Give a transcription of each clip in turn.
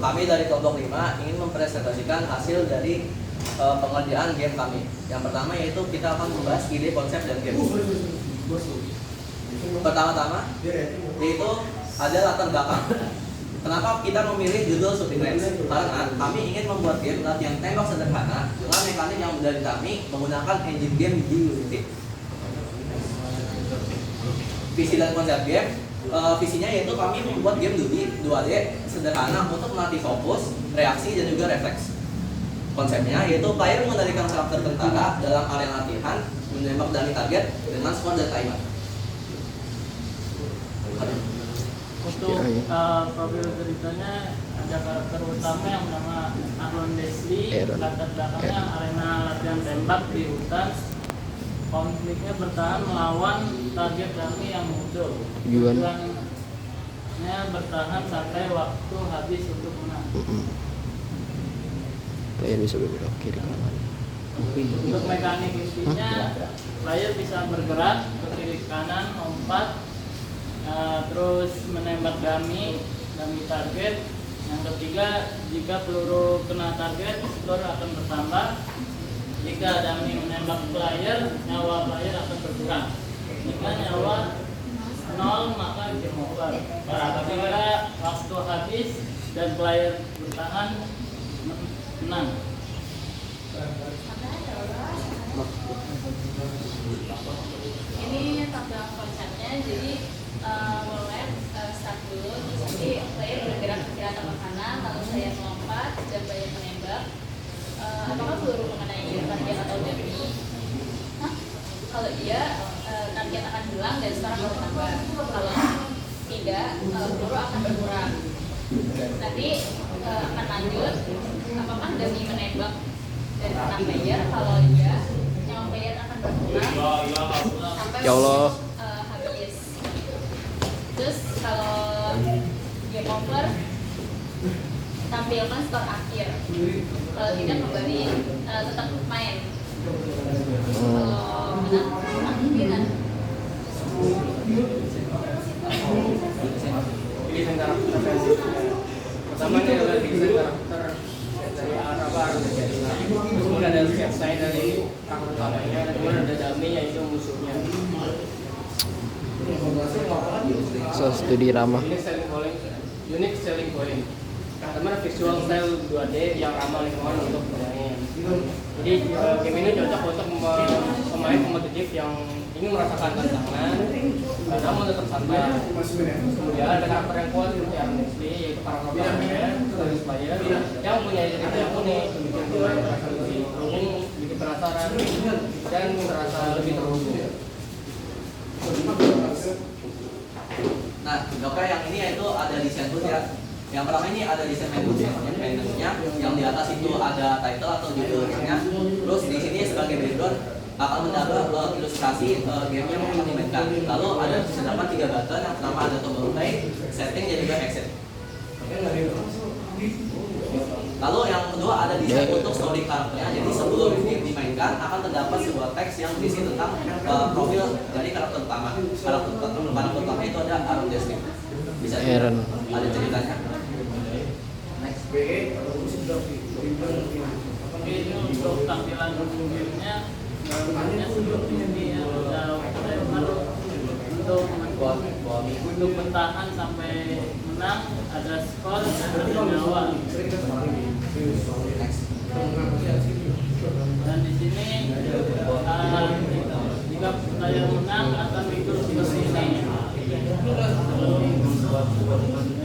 kami dari kelompok 5 ingin mempresentasikan hasil dari pengerjaan game kami. Yang pertama yaitu kita akan membahas ide, konsep, dan game. Pertama-tama yaitu ada latar belakang. Kenapa kita memilih judul Shooting Range? Karena kami ingin membuat game latihan tembak sederhana dengan mekanik yang mudah dipahami menggunakan engine game di Unity. Visi dan konsep game, visinya yaitu kami membuat game 2D sederhana untuk melatih fokus, reaksi, dan juga refleks. Konsepnya yaitu player mengendalikan karakter tentara dalam area latihan, menembak dari target dengan skor dan timer. Untuk profil ceritanya ada karakter utama yang bernama Aaron Leslie. Latar belakangnya arena latihan tembak di hutan. Konfliknya bertahan melawan target kami yang muncul. Tujuannya bertahan sampai waktu habis untuk menang. Player bisa berbelok kiri kanan. Untuk mekanik intinya, player bisa bergerak ke kiri kanan, lompat, terus menembak dummy target. Yang ketiga, jika peluru kena target, skor akan bertambah. Jika dummy menembak player, nyawa player akan berkurang. Jika nyawa 0, maka game over. Apabila waktu habis dan player bertahan, menang. Ini tampilan konsepnya, jadi mulai start dulu, terus nanti player bergerak ke kiri atau ke kanan, lalu saya melompat dan player menembak. Apakah peluru mengenai target atau dummy? Kalau iya, target akan hilang dan skor akan bertambah. Kalau tidak, peluru akan berkurang. Nanti akan lanjut, apakah dummy menembak dan kena player? Kalau iya, nyawa player akan berkurang sampai Ya Allah. habis. Terus kalau game over, tampilkan skor akhir. Kalau tidak, kembali tetap main. Kalau menang, pimpinan. Desain karakter versi pertama ini adalah desain karakter dari Araba. Kemudian ada sketch design dari karakter utamanya, dan kemudian ada dummy yaitu musuhnya. So studi ramah. Unique selling point. Pertama visual style 2D yang ramah lingkungan untuk pemain. Jadi game ini cocok untuk pemain kompetitif yang ingin merasakan tantangan, namun tetap santai. Kemudian ada karakter yang kuat seperti Aaron Leslie, yaitu karakter player yang punya cerita yang unik, bikin pemain merasa lebih terhubung, bikin penasaran, dan merasa lebih terhubung. Nah, oke, yang ini yaitu ada desain tool ya. Yang pertama ini ada desain menunya, yang di atas itu ada title atau judulnya. Terus di sini sebagai background akan menambah ilustrasi game yang akan dimainkan. Lalu ada terdapat 3 button. Yang pertama ada tombol play, setting, dan juga exit. Lalu yang kedua ada desain untuk story karakternya. Jadi sebelum game dimainkan akan terdapat sebuah teks yang berisi tentang profil dari karakter utama. Karakter utama itu ada Aaron Leslie. Bisa Aaron. ada ceritanya. Oke, ini untuk tampilan gamenya, sebelumnya ini ada timer untuk bertahan sampai menang, ada skor dan ada nyawa. Dan di sini jika player menang akan ikut ke sini. Dan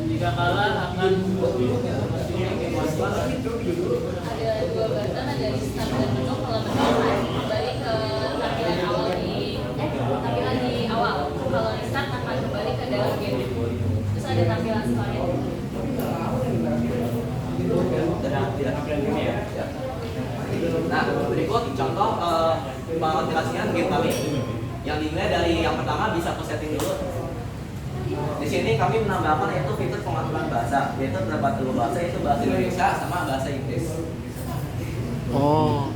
jika kalah akan Ada 2 button, ada di start dan menu. Kalau menang, kembali ke tampilan awal tampilan di awal. Kalau di start akan kembali ke dalam game. Terus ada tampilan skornya. Nah, berikut contoh penjelasan game kami. Yang dimulai dari yang pertama bisa ke setting dulu. Di sini kami menambahkan yaitu fitur pengaturan bahasa, yaitu terdapat 2 bahasa, yaitu bahasa Indonesia sama bahasa Inggris. Oh.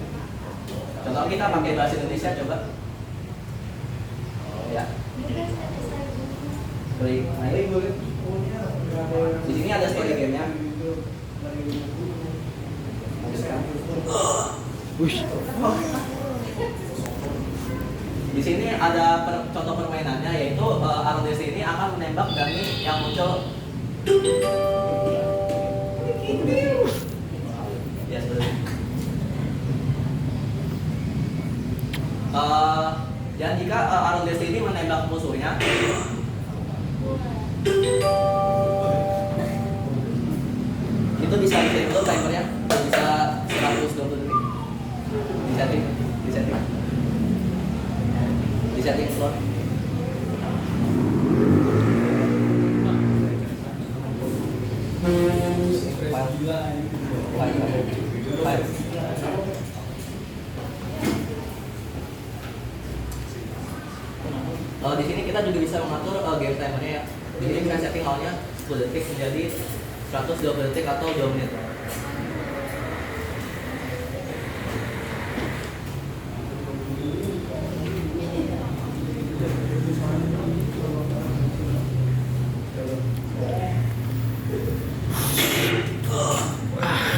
Contoh kita pakai bahasa Indonesia coba. Ya. Di sini ada story gamenya. Wih. Di sini ada contoh permainannya, yaitu Arnold ini akan menembak dummy yang muncul. Ya seperti itu. Dan jika Arnold ini menembak musuhnya, itu bisa di-set dulu timernya, bisa 120 detik. Di setting slot. File. Di sini kita juga bisa mengatur game timernya ya. Di sini kita setting awalnya 10 detik menjadi 120 detik atau 2 menit.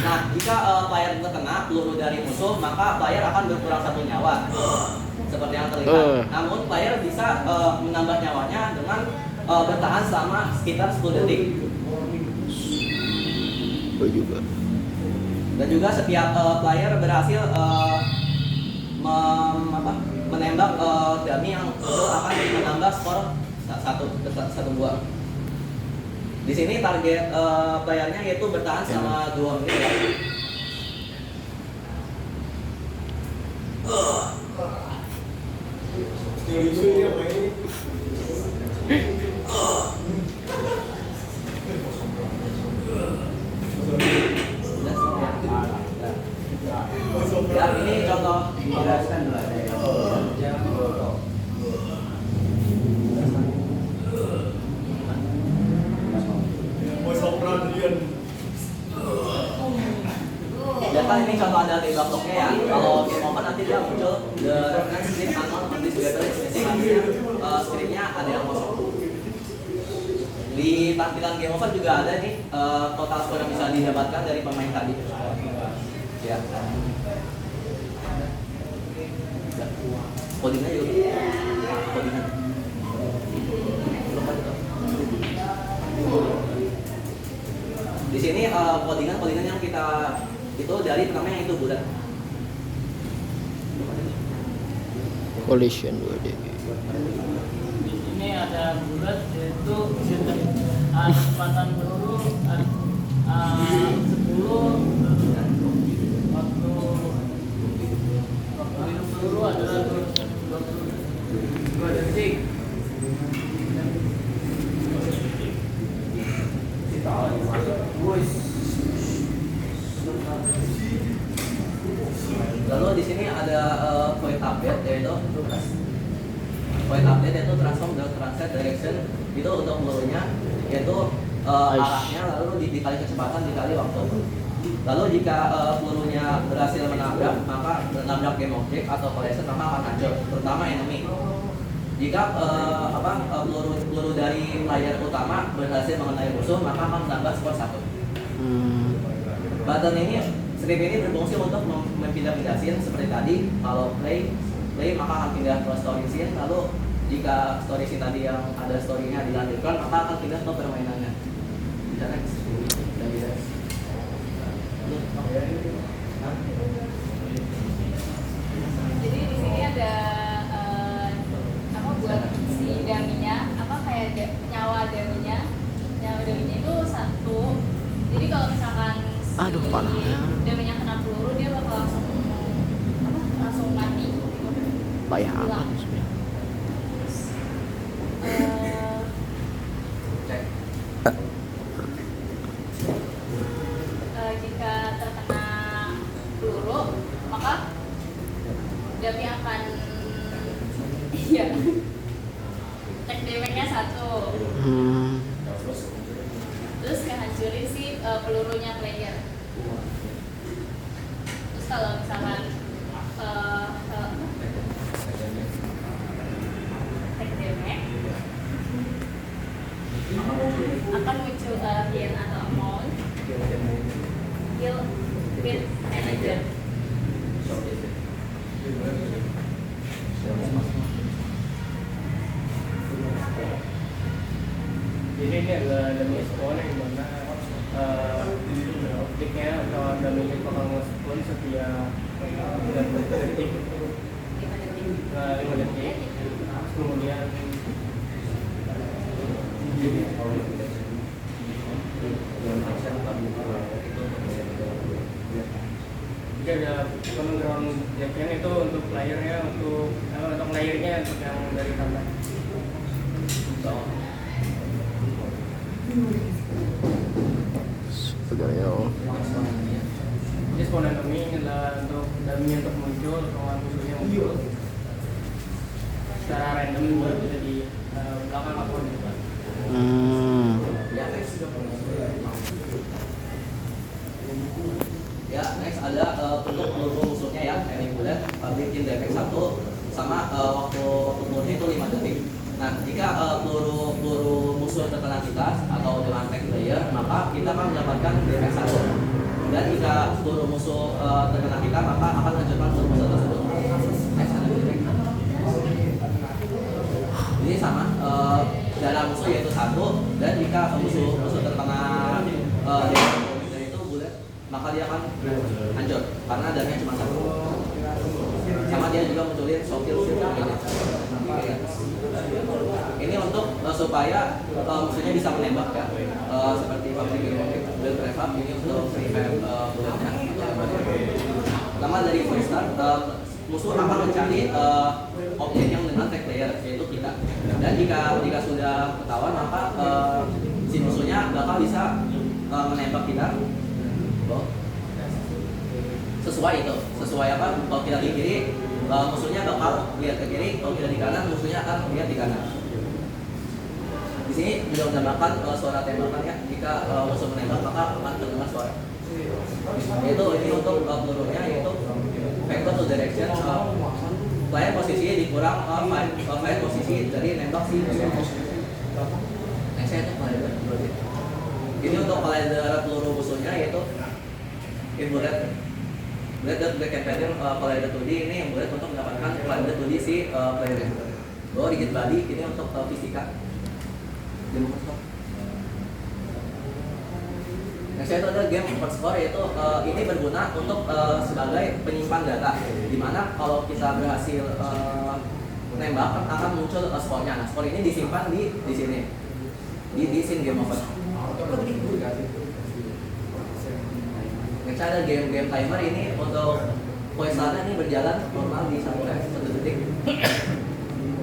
Nah, jika player terkena peluru dari musuh, maka player akan berkurang 1 nyawa. Seperti yang terlihat. Namun player bisa menambah nyawanya dengan bertahan selama sekitar 10 detik. Juga. Dan juga setiap player berhasil menembak dummy yang muncul akan menambah skor 1 buah. Di sini target playernya yaitu bertahan selama 2 menit ya. Ya, ini contoh. Ya kan ini contoh ada tembak locknya ya. Kalau game over nanti dia muncul the reference script unknown on this weapon is missing. Artinya scriptnya ada yang kosong. Di tampilan game over juga ada nih total skor yang bisa didapatkan dari pemain tadi. Ya. Codingnya juga. Codingnya. Di sini codingan yang kita itu dari namanya itu bulat. Collision 2D. Di sini ada bulat, yaitu kecepatan peluru 10 waktu hidup peluru adalah 22 detik. Lalu di sini ada point update yaitu transform the translate direction itu untuk pelurunya, yaitu arahnya lalu dikali kecepatan dikali waktu. Lalu jika pelurunya berhasil menabrak, maka menabrak game object atau collision maka akan hancur, terutama enemy. Jika peluru dari player utama berhasil mengenai musuh, maka akan menambah skor 1. Button ini, strip ini berfungsi untuk mempindah-pindah scene seperti tadi. Kalau play maka akan pindah ke story scene. Lalu jika story scene tadi yang ada story-nya dilanjutkan, maka akan pindah ke permainannya. Bisa next. Dan bisa. Jadi di sini ada buat si daminya, kayak nyawa daminya itu 1. Jadi kalau misalkan si daminya kena peluru, dia bakal langsung mati. Bayar apa? Jika terkena peluru, maka dami akan take damage-nya 1. Terus ngehancurin si pelurunya player. Terus kalau misalkan take damage akan muncul heal atau amount heal with manager. dummy bakal nge-spawn setiap 5 detik. 5 detik. Kemudian jika ada background jacknya itu untuk layernya untuk layernya untuk yang dari tambah. Sebenarnya Jadi spawn dummy adalah untuk dummy untuk muncul atau musuhnya muncul secara random bisa di belakang akun juga. Ya, next ada untuk peluru musuhnya ya, enemy bullet, bikin damage 1 sama waktu pelurunya itu 5 detik. Nah, jika peluru musuh terkena kita atau dengan tank player, maka kita akan mendapatkan damage 1. Dan jika peluru musuh terkena kita, maka akan hancurkan peluru musuh tersebut. Next ada damage. Ini sama, darah musuh yaitu 1, dan jika musuh terkena damage itu bullet, maka dia akan hancur karena darahnya cuma 1. Sama dia juga munculin soft kill shield ini. Ini untuk supaya musuhnya bisa menembak ya, seperti public build prefab ini untuk prevent bulletnya. Pertama dari first start, musuh akan mencari objek yang dengan tag player yaitu kita. Dan jika sudah ketahuan maka si musuhnya bakal bisa menembak kita. Sesuai apa? Kalau kita di kiri, musuhnya bakal lihat ke kiri. Kalau kita di kanan, musuhnya akan lihat di kanan. Di sini juga menambahkan suara tembakan ya. Jika musuh menembak maka akan terdengar suara. Yaitu ini untuk pelurunya yaitu vector to direction. Player posisinya dikurang player posisi dari nembak si musuh. Nextnya itu player. Ini untuk player peluru musuhnya yaitu bullet black and pattern player 2D ini yang bullet untuk mendapatkan player 2D si player. Bahwa rigid body ini untuk fisika. Next itu ada game first score yaitu ini berguna untuk sebagai penyimpan data. Dimana kalau kita berhasil menembak akan muncul skornya. Nah skor ini disimpan di sini di scene game over. Next ada game timer ini untuk voice-nya ini berjalan normal di 1 detik.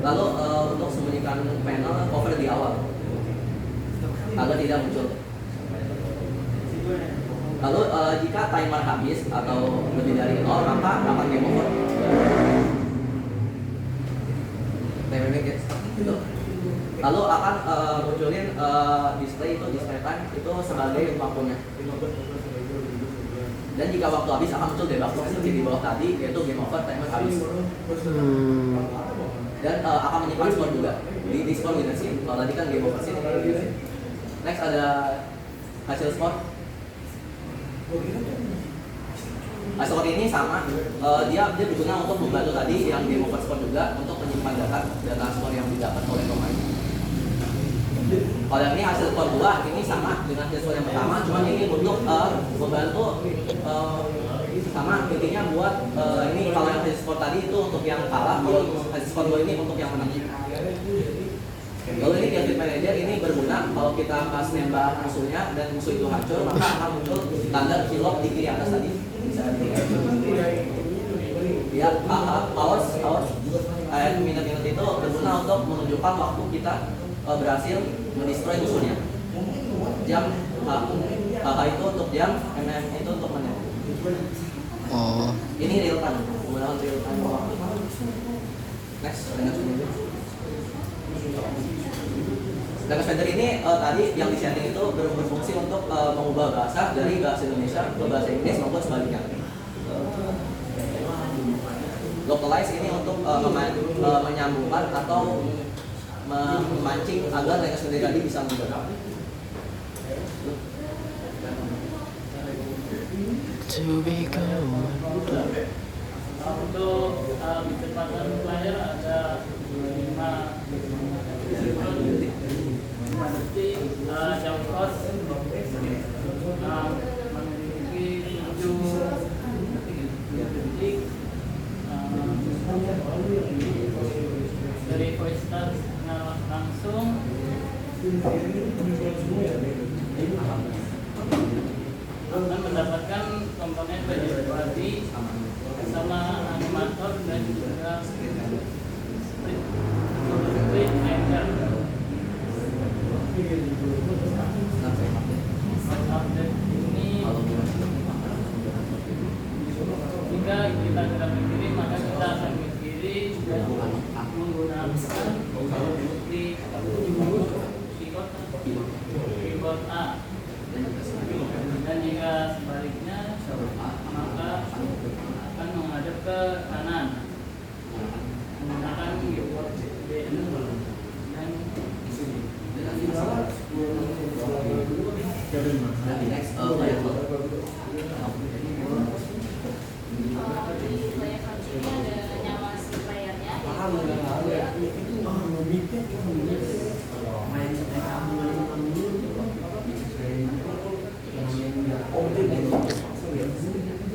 Lalu untuk sembunyikan panel cover di awal agar tidak muncul. Lalu jika timer habis atau lebih dari 0 maka akan game over. Lalu akan munculin display time itu sebagai waktunya. Dan jika waktu habis akan muncul debug box seperti di bawah tadi yaitu game over timer habis. Dan akan menyimpan skor juga di skor winner scene. Kalau tadi kan game over scene. Next ada hasil skor. Hasil skor ini sama, dia berguna untuk membantu tadi yang game over skor juga untuk menyimpan data skor yang didapat oleh pemain. Kalau yang ini hasil skor 2 ini sama dengan hasil skor yang pertama, cuma ini untuk membantu sama intinya buat ini kalau yang hasil skor tadi itu untuk yang kalah, kalau hasil skor 2 ini untuk yang menang. Lalu ini Field Manager ini berguna kalau kita pas nembak musuhnya dan musuh itu hancur maka akan muncul tanda kill di kiri atas tadi. Bisa dilihat. Ya, hours minute itu berguna untuk menunjukkan waktu kita berhasil mendestroy musuhnya. Jam HH itu untuk jam, MM itu untuk menit. Oh. Ini real time, menggunakan real time waktu. Next, Data Spender ini tadi yang di setting itu berfungsi untuk mengubah bahasa dari bahasa Indonesia ke bahasa Inggris maupun sebaliknya. Localize ini untuk menyambungkan atau memancing agar Data Spender tadi bisa mengubah. Untuk kecepatan player ada 5 detik, jump cost memiliki 7 komponen baju pelatih sama animator dan juga sprint maker. Update ini jika kita tidak mengirim maka kita akan mengirim dan menggunakan bukti keyboard A, dan jika sebaliknya maka akan menghadap ke kanan menggunakan keyboard B dan next layar load. Di layar launch ini ada nyala si layarnya.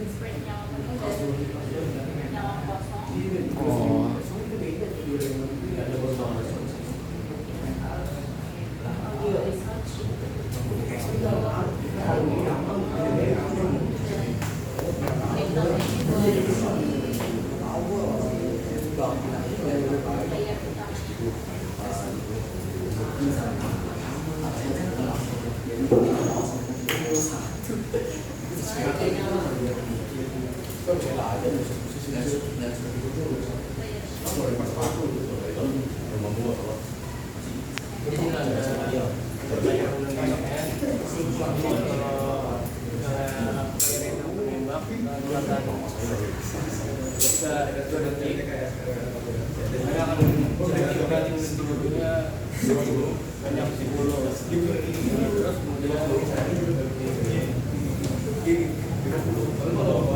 Sprint nyala penuh dan nyala kosong. Oh. Layar utamanya. Jadi ini ada banyak menembaknya. Menembak jika ada 2 detik mereka akan menentukan dulunya banyak 10 terus kemudian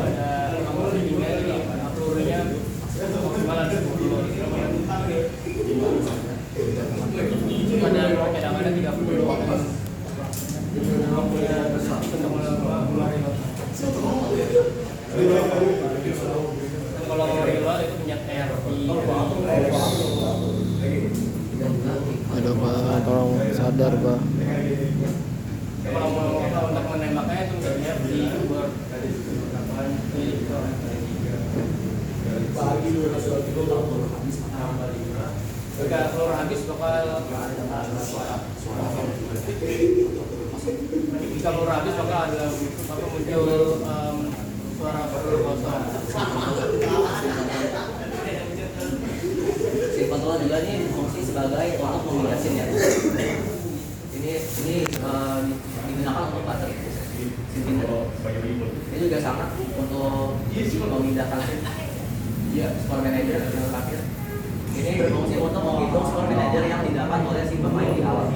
ada nomor readingnya ini pelurunya maksimal 10 pada kadang-kadang 30 untuk mengeluarkan kalau mau reload itu minyak air Aduh Pak, tolong sadar Pak. kalau mau untuk menembaknya itu misalnya di keyboard jika peluru habis bakal ada muncul suara peluru kosong. Si controller juga ini fungsi sebagai untuk memindahkan ya. Ini digunakan untuk baterai. Ini juga sama untuk memindahkan score manager yang terakhir. Ini fungsi untuk menghitung score manager yang didapat oleh si pemain di awal.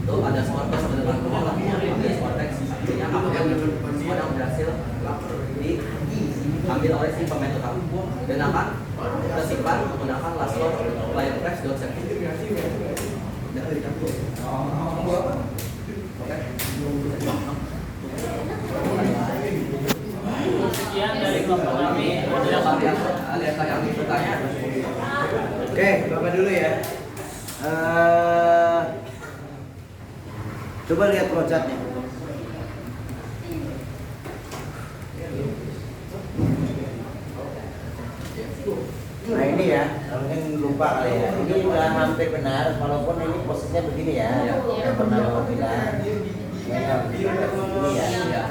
Itu ada score plus menentukan peluang, ada score text, artinya apakah score yang berhasil diambil oleh si pemain utama dan akan tersimpan menggunakan last score player press.set. sekian dari kelompok kami. Ada yang bertanya? Oke, Bapak dulu ya. Coba lihat flowchartnya. Nah ini ya, mungkin lupa kali ya. Ini udah hampir benar, walaupun ini posisinya begini ya. Yang pernah Bapak bilang. Ini ya.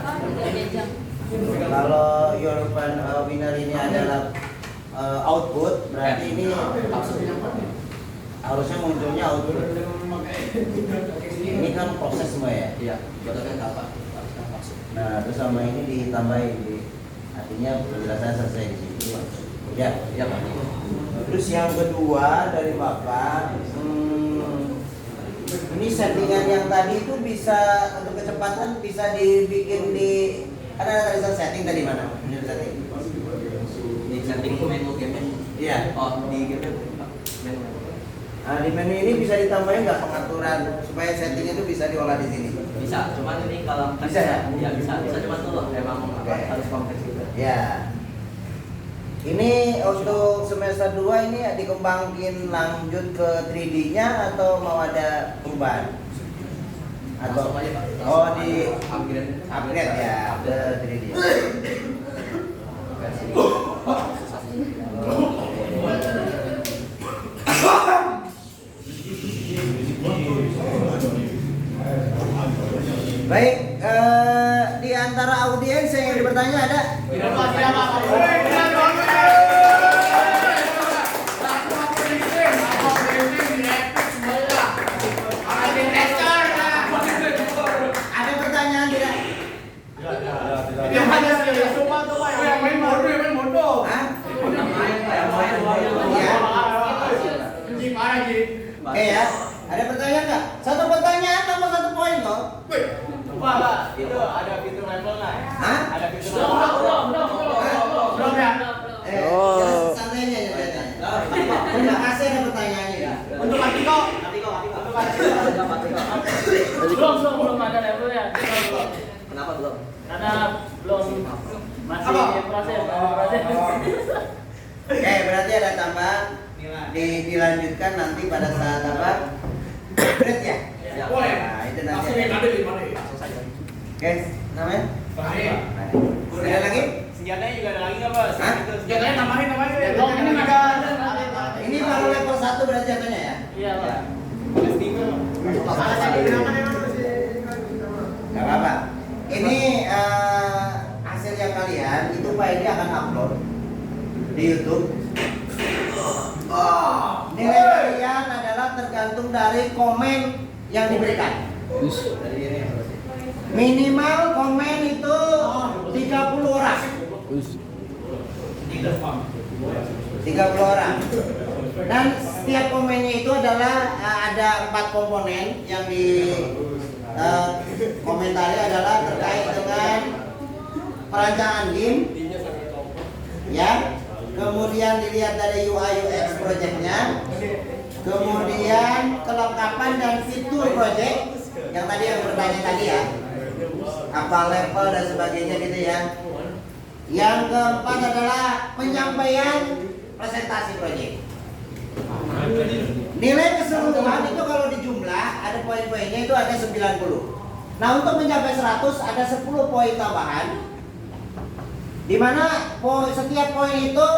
Kalau European winner ini adalah output, berarti ini harusnya munculnya output. Ini kan proses semua ya. Iya, jatuhkan apa? Nah, terus sama ini ditambahin, artinya penjelasan selesai di sini. Ya, Iya, Pak. Terus yang kedua dari Bapak, ini settingan yang tadi itu bisa untuk kecepatan bisa dibikin di ada tulisan setting tadi mana? Ini setting. Di setting menu game. Iya. Oh, di game Pak. Menu. Nah, di menu ini bisa ditambahin nggak pengaturan supaya settingnya itu bisa diolah di sini? Bisa, cuman ini kalau Bisa ya? Iya, bisa cuman tuh emang harus konteks gitu. Ya. Ini untuk semester 2 ini dikembangin lanjut ke 3D-nya atau mau ada perubahan? Atau Langsung aja, Pak. oh di upgrade upgrade ya ke 3D. Di antara audiens yang ingin bertanya ada? Ada pertanyaan tidak? Hah? Iya. Oke ya. Ada pertanyaan nggak? Satu pertanyaan tambah satu poin loh. Itu ada fitur level nggak? Hah? Ada fitur Belum ya? Oh. Santai aja ya. Terima kasih ada pertanyaannya. Untuk Atiko. Belum ada level ya. Belum. Kenapa belum? Karena belum masih proses. Oke, berarti ada tambahan. Dilanjutkan nanti pada saat apa? Grade ya? Ya. Nah, itu nanti. Langsung saja. Oke, namanya? Ada lagi? Senjatanya juga ada lagi nggak Bos? Hah? Senjatanya tambahin. Ini ada. Ini baru level 1 berarti jatuhnya ya? Iya, Pak. Gak apa-apa. Ini hasil yang kalian itu Pak Edi akan upload di YouTube. Nilai kalian adalah tergantung dari komen yang diberikan. Minimal komen itu 30 orang. 30 orang. Dan setiap komennya itu adalah ada 4 komponen yang di komentari adalah terkait dengan perancangan game, ya. Kemudian dilihat dari UI UX projectnya, kemudian kelengkapan dan fitur project yang tadi yang bertanya tadi ya, apa level dan sebagainya gitu ya. Yang keempat adalah penyampaian presentasi project. Nilai keseluruhan itu kalau dijumlah ada poin-poinnya itu ada 90. Nah, untuk mencapai 100 ada 10 poin tambahan. Di mana setiap poin itu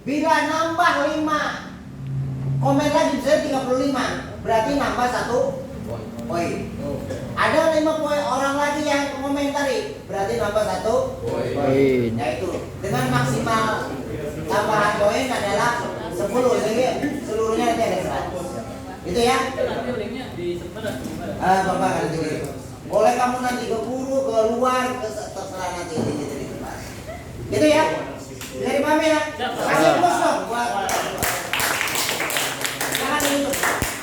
bila nambah 5 komen lagi bisa 35, berarti nambah 1 poin. Ada 5 poin orang lagi yang komentari, berarti nambah 1 Poin. yaitu dengan maksimal tambahan poin adalah 10, sehingga seluruhnya nanti ada 100. Itu ya. Nanti linknya disebar atau gimana? Bapak nanti gitu. Boleh kamu nanti ke guru, ke luar, terserah nanti gitu. Gitu ya. Dari Mami ya. Kasih plus dong buat. Jangan dulu.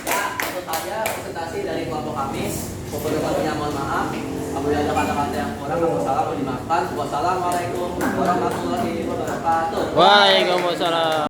Ya, itu saja presentasi dari kelompok kami. Beberapa mohon maaf. Apabila ada kata-kata yang kurang atau salah mohon dimaafkan. Wassalamualaikum warahmatullahi wabarakatuh. Waalaikumsalam.